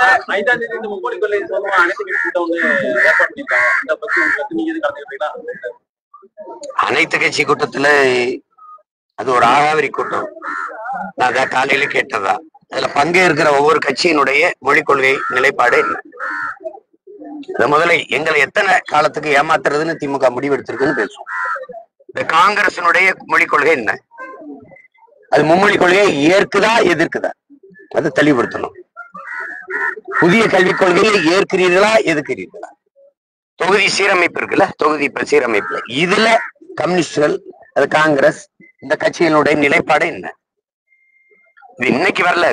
5ஆம் தேதி இந்த மும்மொழி கொள்கை சம்பந்தமா அனைத்து கட்சி கூட்டம் வந்து ஏற்பாடு பண்ணிருக்காங்க. இதை பத்தி நீங்க எது கலந்துக்கிறீங்களா? அனைத்து கட்சி கூட்டத்துல அது ஒரு ஆகாவிரி கூட்டம். நான் அதான் காலையில கேட்டதா. அதுல பங்கேற்கிற ஒவ்வொரு கட்சியினுடைய மொழிக் கொள்கை நிலைப்பாடு என்ன, முதல்ல எங்களை எத்தனை காலத்துக்கு ஏமாத்துறதுன்னு திமுக முடிவெடுத்திருக்குன்னு பேசுவோம். இந்த காங்கிரசினுடைய மொழிக் கொள்கை என்ன, அது மும்மொழி கொள்கையை ஏற்குதா எதிர்க்குதா, அது தெளிவுபடுத்தணும். புதிய கல்விக் கொள்கையை ஏற்கிறீர்களா எதிர்க்கிறீர்களா? தொகுதி சீரமைப்பு இருக்குல்ல, தொகுதி சீரமைப்புல இதுல கம்யூனிஸ்டுகள், அது காங்கிரஸ், இந்த கட்சிகளுடைய நிலைப்பாடு என்ன? இது இன்னைக்கு வரல.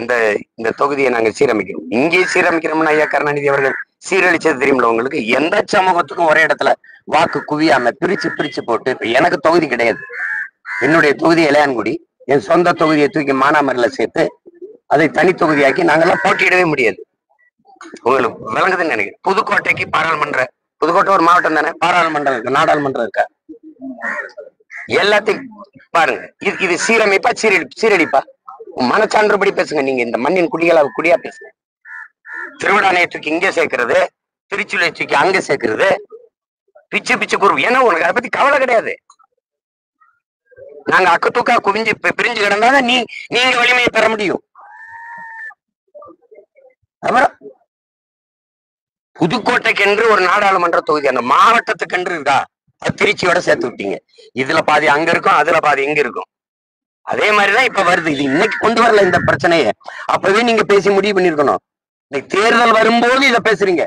இந்த தொகுதியை நாங்க சீரமைக்கிறோம், இங்கே சீரமைக்கிறோம்னு ஐயா கருணாநிதி அவர்கள் சீரழிச்சது தெரியுமில்ல உங்களுக்கு. எந்த சமூகத்துக்கும் ஒரே இடத்துல வாக்கு குவியாம பிரிச்சு போட்டு, இப்ப எனக்கு தொகுதி கிடையாது, என்னுடைய தொகுதி இளையான்குடி, என் சொந்த தொகுதியை தூக்கி மானாமரில சேர்த்து அதை தனி தொகுதியாக்கி நாங்கெல்லாம் போட்டியிடவே முடியாது. உங்களுக்கு விளங்குதுன்னு நினைக்கிறேன். புதுக்கோட்டைக்கு பாராளுமன்ற, புதுக்கோட்டை ஒரு மாவட்டம் தானே, பாராளுமன்றம் இருக்கு, நாடாளுமன்றம் இருக்கா, எல்லாத்தையும் பாருங்க. இது சீரமைப்பா சீரழிப்பா? மனச்சான்றுபடி பேசுங்க. நீங்க இந்த மண்ணின் குடியா பேசுங்க. திருவிழானையை தூக்கி இங்க சேர்க்கிறது, திருச்சியில தூக்கி அங்க சேர்க்கிறது, பிச்சு கூறு. ஏன்னா உனக்கு அதை பத்தி கவலை கிடையாது. நாங்க அக்கத்தூக்கா குவிஞ்சு பிரிஞ்சு கிடந்தாதான் நீங்க வலிமையை பெற முடியும். அப்புறம் புதுக்கோட்டைக்கென்று ஒரு நாடாளுமன்ற தொகுதி அந்த மாவட்டத்துக்கென்று இருக்கா, அது திருச்சியோட சேர்த்து விட்டீங்க. இதுல பாதி அங்க இருக்கும், அதுல பாதி எங்க இருக்கும். அதே மாதிரிதான் இப்ப வருது. இது இன்னைக்கு கொண்டு வரல இந்த பிரச்சனையை, அப்பவே நீங்க பேசி முடிவு பண்ணிருக்கணும். இன்னைக்கு தேர்தல் வரும்போது இதை பேசுறீங்க.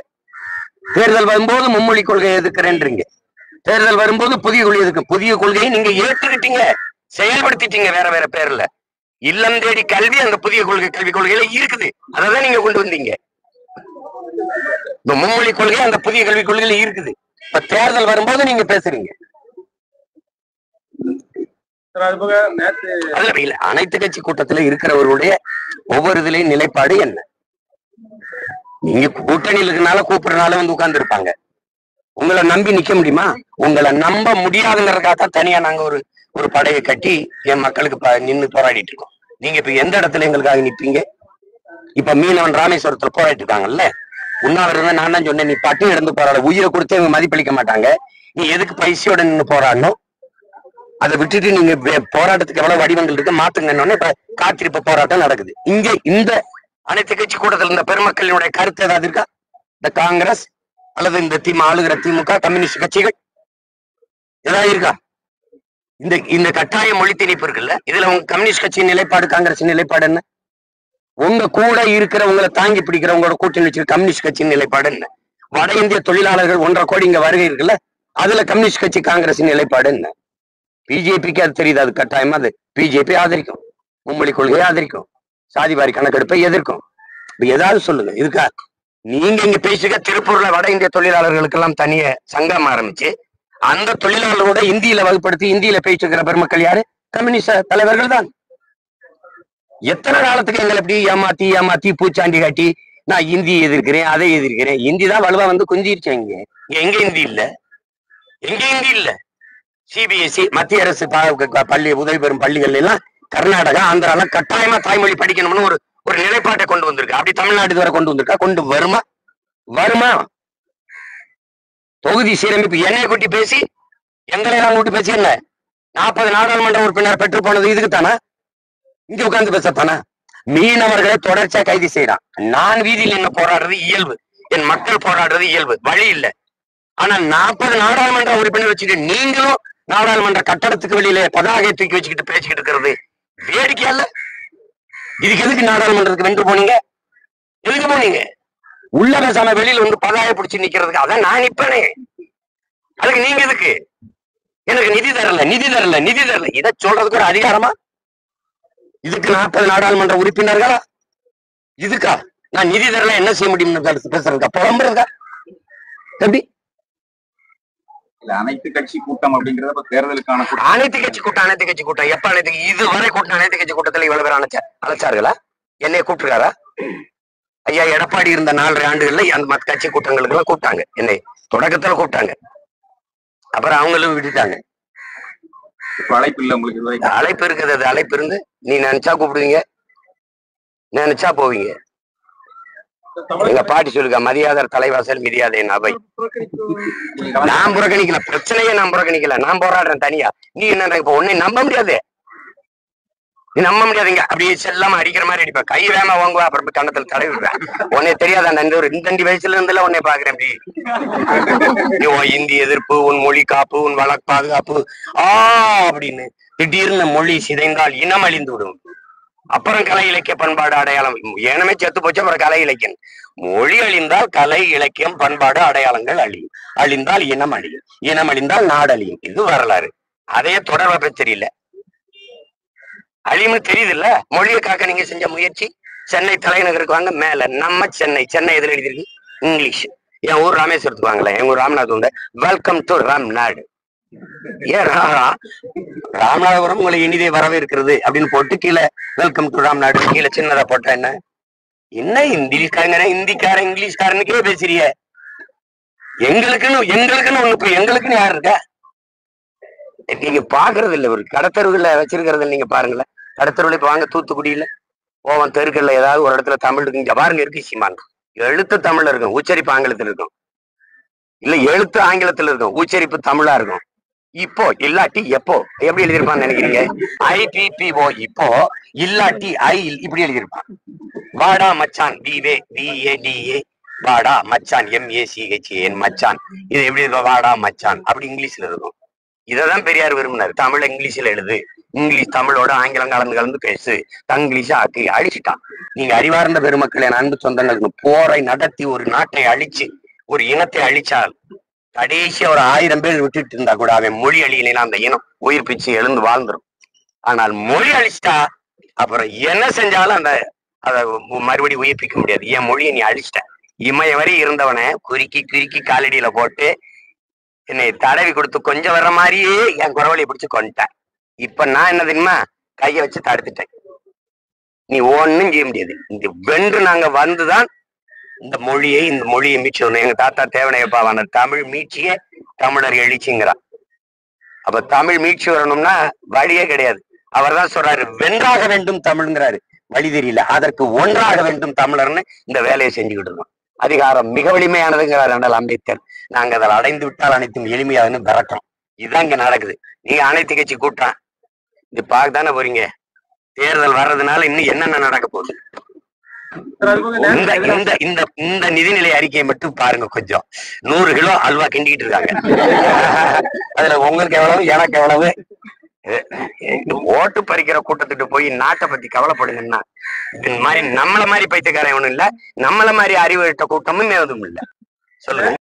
தேர்தல் வரும்போது மும்மொழி கொள்கையை எதிர்க்கிறேன்றீங்க, தேர்தல் வரும்போது புதிய கொள்கை எதுக்கு? புதிய கொள்கையை நீங்க ஏற்றுக்கிட்டீங்க, செயல்படுத்திட்டீங்க வேற வேற பேர்ல. இல்லம் தேடி கல்வி அந்த புதிய கல்விக் கொள்கையில இருக்குது, அதான் நீங்க கொண்டு வந்தீங்க. இந்த மும்மொழி கொள்கை அந்த புதிய கல்விக் கொள்கையில இருக்குது. இப்ப தேர்தல் வரும்போது நீங்க பேசுறீங்க. அனைத்து கட்சி கூட்டத்துல இருக்கிறவர்களுடைய ஒவ்வொரு இதுலயும் நிலைப்பாடு என்ன? நீங்க கூட்டணியில் இருக்கனால கூப்பிடுறதுனால வந்து உட்கார்ந்து இருப்பாங்க. உங்களை நம்பி நிக்க முடியுமா? உங்களை நம்ப முடியாதுங்கிறதுக்காகத்தான் தனியா நாங்க ஒரு படையை கட்டி என் மக்களுக்கு நின்று போராடிட்டு இருக்கோம். நீங்க இப்ப எந்த இடத்துல எங்களுக்காக நிப்பீங்க? இப்ப மீனவன் ராமேஸ்வரத்துல போராடிட்டு இருக்காங்கல்ல, உண்ணாவிரதம் நான் தான் சொன்னேன், நீ பட்டு இருந்து போராட, உயிரை கொடுத்து இவங்க மதிப்பளிக்க மாட்டாங்க, நீ எதுக்கு பைசையோட நின்று போராடணும்? அதை விட்டுட்டு நீங்க போராட்டத்துக்கு எவ்வளவு வடிவங்கள் இருக்கு மாத்துங்கன்னு இப்ப காத்திருப்பு போராட்டம் நடக்குது. இங்க இந்த அனைத்து கட்சி கூட்டத்தில் இந்த பெருமக்களினுடைய கருத்து ஏதாவது இருக்கா? இந்த காங்கிரஸ் அல்லது இந்த ஆளுகிற திமுக கம்யூனிஸ்ட் கட்சிகள் ஏதாவது இருக்கா? இந்த கட்டாய மொழி திணிப்பு இருக்குல்ல, இதுல உங்க கம்யூனிஸ்ட் கட்சியின் நிலைப்பாடு, காங்கிரஸ் நிலைப்பாடு என்ன? உங்க கூட இருக்கிற உங்களை தாங்கி பிடிக்கிற உங்களோட கூட்டணி வச்சிருக்க கம்யூனிஸ்ட் கட்சியின் நிலைப்பாடு என்ன? வட இந்திய தொழிலாளர்கள் 1.5 கோடி இங்க வருகை இருக்குல்ல, அதுல கம்யூனிஸ்ட் கட்சி காங்கிரஸின் நிலைப்பாடு என்ன? பிஜேபிக்கு அது தெரியுது, அது கட்டாயமா அது பிஜேபி ஆதரிக்கும், மும்மொழி கொள்கையை ஆதரிக்கும், சாதிவாரி கணக்கெடுப்பை எதிர்க்கும். ஏதாவது சொல்லுங்க இருக்கா? நீங்க இங்க பேசுக. திருப்பூர்ல வட இந்திய தொழிலாளர்களுக்கு எல்லாம் தனிய சங்கம் ஆரம்பிச்சு அந்த தொழிலாளர்களோட இந்தியில வகுப்படுத்தி இந்தியில பேசிக்கிற பெருமக்கள் யாரு? கம்யூனிஸ்ட் தலைவர்கள் தான். எத்தனை காலத்துக்கு எங்களை எப்படி ஏமாத்தி பூச்சாண்டி காட்டி நான் இந்தி எதிர்க்கிறேன், அதை எதிர்க்கிறேன். இந்தி தான் வலுவா வந்து குஞ்சிருச்சு. எங்க இந்தி இல்ல, எங்க இந்தி இல்ல. சிபிஎஸ்இ மத்திய அரசு பள்ளி உதவி பெறும் பள்ளிகள் எல்லாம் கர்நாடகா, ஆந்திரால கட்டாயமா தாய்மொழி படிக்கணும்னு ஒரு நிலைப்பாட்டை கொண்டு வந்திருக்கு. அப்படி தமிழ்நாடு வரை கொண்டு வந்திருக்கா? கொண்டு வருமா? தொகுதி சீரமைப்பு என்னைய கூட்டி பேசி எங்களை கூட்டி பேசி என்ன 40 நாடாளுமன்ற உறுப்பினர் பெற்று போனது இதுக்கு தானே? இங்க உட்கார்ந்து பேசத்தானே? மீனவர்களை தொடர்ச்சியா கைது செய்யறான். நான் வீதியில் என்ன போராடுறது இயல்பு, என் மக்கள் போராடுறது இயல்பு, வழி இல்லை. ஆனா 40 நாடாளுமன்ற உறுப்பினர் வச்சுட்டு நீங்களும் நாடாளுமன்ற கட்டடத்துக்கு வெளியில பதாகை தூக்கி வச்சுக்கிட்டு பேசிக்கிட்டு இருக்கிறது வேடிக்கையா இல்ல? இதுக்கு எதுக்கு நாடாளுமன்றத்துக்கு வென்று போனீங்க? எதுக்கு போனீங்க? உள்ள பேசாம வெளியில வந்து பதாகை பிடிச்சி நிக்கிறதுக்கு. அதான் நான் நிப்பனே. அதுக்கு நீங்க எதுக்கு? எனக்கு நிதி தரல. இதை சொல்றதுக்கு ஒரு அதிகாரமா? இதுக்கு 40 நாடாளுமன்ற உறுப்பினர்களா? இதுக்கா நான் நிதி தரல என்ன செய்ய முடியும் பேசுறதுக்கா? புலம்புறதுக்கா? எப்படி? அனைத்து கட்சி கூட்டம் அப்படிங்கறத தேர்தலுக்கான அனைத்து கட்சி கூட்டம் எப்ப இதுவரை கூட்டம் அனைத்து கட்சி கூட்டத்துல இவ்வளவு பேர் அழைச்சார்களா? என்னைய கூப்பிட்டுருக்காரா? ஐயா எடப்பாடி இருந்த 4.5 ஆண்டுகள்ல அந்த மற்ற கட்சி கூட்டங்களுக்கு எல்லாம் கூப்பிட்டாங்க. என்னை தொடக்கத்துல கூப்பிட்டாங்க, அப்புறம் அவங்களும் விட்டுட்டாங்க. அழைப்பு இல்ல உங்களுக்கு? அழைப்பு இருக்குது. அது அழைப்பு இருந்து நீ நினைச்சா கூப்பிடுவீங்க, நினைச்சா போவீங்க. எங்க பாட்டி சொல்லுங்க, மரியாதை தலைவாசல் மிதியாதே அவை. நான் புறக்கணிக்கல, பிரச்சனையே நான் புறக்கணிக்கல, நான் போராடுறேன் தனியா. நீ என்ன இப்ப உன்னை நம்ப முடியாது, நீ நம்ப முடியாதுங்க. அப்படியே செல்லாம அடிக்கிற மாதிரி அடிப்பேன், கை வேமா வாங்குவா, அப்புறம் கண்ணத்துல தடவி விடுவேன். உன்னை தெரியாத அந்த ஒரு 2 வயசுல இருந்துல உன்னை பாக்குறேன். அப்படி உன் இந்தி எதிர்ப்பு, உன் மொழி காப்பு, உன் வழக்கு பாதுகாப்பு அப்படின்னு திடீர்னு மொழி சிதைந்தால் இனம் அழிந்து விடும். அப்புறம் கலை இலக்கிய பண்பாடு அடையாளம் ஏனமே செத்து போச்சு. அப்புறம் கலை இலக்கியம், மொழி அழிந்தால் கலை இலக்கியம் பண்பாடு அடையாளங்கள் அழியும், அழிந்தால் இனம் அழியும், இனம் அழிந்தால் நாடு அழியும். இது வரலாறு. அதே தொடர்பு தெரியல, அழியும்னு தெரியுது இல்ல. மொழியை காக்க நீங்க செஞ்ச முயற்சி. சென்னை தலைநகருக்கு வாங்க, மேல நம்ம சென்னை, சென்னை எதுல எழுதிருக்கு? இங்கிலீஷ். என் ஊர் ராமேஸ்வரத்துக்கு வாங்கல, எங்க ஊர் ராமநாதபுரம் உண்டு, வெல்கம் டு ராம்நாடு. ஏன் ராமநாதபுரம் உங்களை இனிதே வரவேற்கிறது அப்படின்னு போட்டு கீழே வெல்கம் டு ராம்நாடு கீழே சின்னதா போட்டா என்ன? என்ன இந்திக்காரங்க, இந்திக்காரன் இங்கிலீஷ்காரனுக்கே பேசுறிய? எங்களுக்குன்னு ஒண்ணு, எங்களுக்குன்னு யாரு இருக்கா? நீங்க பாக்குறது இல்ல. ஒரு கடத்தருவுல வச்சிருக்கிறது நீங்க பாருங்களேன். கடத்தருவுல இப்ப வாங்க, தூத்துக்குடியில போவன் தெருக்கல்ல ஏதாவது ஒரு இடத்துல தமிழ் இருக்கு, இங்க பாருங்க இருக்கு சீமான். எழுத்து தமிழ்ல இருக்கும், உச்சரிப்பு ஆங்கிலத்துல இருக்கும். இல்ல எழுத்து ஆங்கிலத்துல இருக்கும், உச்சரிப்பு தமிழா இருக்கும். இப்போ இல்லாட்டி எப்போ எப்படி எழுதியிருப்பான்னு நினைக்கிறீங்க? IPPO இப்போ இல்லாட்டி இப்படி எழுதியிருப்பான். வாடா மச்சான், VADA வாடா மச்சான், MACHAN மச்சான். இது எப்படி இருக்கும்? வாடா மச்சான் அப்படி இங்கிலீஷ்ல இருக்கும். இததான் பெரியார் விரும்பினார். தமிழ் இங்கிலீஷ்ல எழுது, இங்கிலீஷ் தமிழோட ஆங்கிலம் கலந்து பேசு, தங்கிலீஷ ஆக்கி அழிச்சுட்டான். நீங்க அறிவார்ந்த பெருமக்களே, அன்பு சொந்தங்களுக்கு, போரை நடத்தி ஒரு நாட்டை அழிச்சு ஒரு இனத்தை அழிச்சால் கடைசி ஒரு 1000 பேர் விட்டுட்டு இருந்தா கூட அவன் மொழி அழியினா அந்த இனம் உயிர் பிச்சு எழுந்து வாழ்ந்துரும். ஆனால் மொழி அழிச்சிட்டா அப்புறம் என்ன செஞ்சாலும் அதை மறுபடியும் உயிர்ப்பிக்க முடியாது. என் மொழியை நீ அழிச்சிட்ட. இமய வரை இருந்தவனை குறுக்கி காலடியில போட்டு என்னை தடவி கொடுத்து கொஞ்சம் வர்ற மாதிரியே என் குறவழியை பிடிச்சு கொண்டுட்டேன். இப்ப நான் என்ன தெரியுமா, கையை வச்சு தடுத்துட்டேன். நீ ஒன்னும் செய்ய முடியாது. இந்த வென்று நாங்க வந்துதான் இந்த மொழியை மீட்சி. எங்க தாத்தா தேவனையப்பாவான தமிழ் மீட்சியே தமிழர் எழுச்சிங்கிறான். அப்ப தமிழ் மீட்சி வரணும்னா வழியே கிடையாது. அவர் தான் சொல்றாரு, வென்றாக வேண்டும் தமிழ்ங்கிறாரு. வழி தெரியல, அதற்கு ஒன்றாக வேண்டும் தமிழர்னு இந்த வேலையை செஞ்சுக்கிட்டு இருக்கோம். அதிகாரம் மிக வலிமையானதுங்கிறார் அண்ணல் அம்பேத்கர். நாங்க அதில் அடைந்து விட்டால் அனைத்தும் எளிமையாதுன்னு விரட்டோம். இதுதான் இங்க நடக்குது. நீங்க அனைத்து கட்சி கூட்டம் இது பார்க்கத்தானே போறீங்க. தேர்தல் வர்றதுனால இன்னும் என்னென்ன நடக்க போகுது? இந்த நிதிநிலை அறிக்கையை மட்டும் பாருங்க. கொஞ்சம் 100 கிலோ அல்வா கிண்டிக்கிட்டு இருக்காங்க. அதுல உங்களுக்கு எவ்வளவு, எனக்கு எவ்வளவு? ஓட்டு பறிக்கிற கூட்டத்துக்கு போய் நாட்டை பத்தி கவலைப்படுங்கன்னா, இது மாதிரி நம்மள மாதிரி பைத்தியக்காரன் ஒண்ணும் இல்ல, நம்மள மாதிரி அறிவு கூட்டமும் எதுவும் இல்ல. சொல்லுங்க.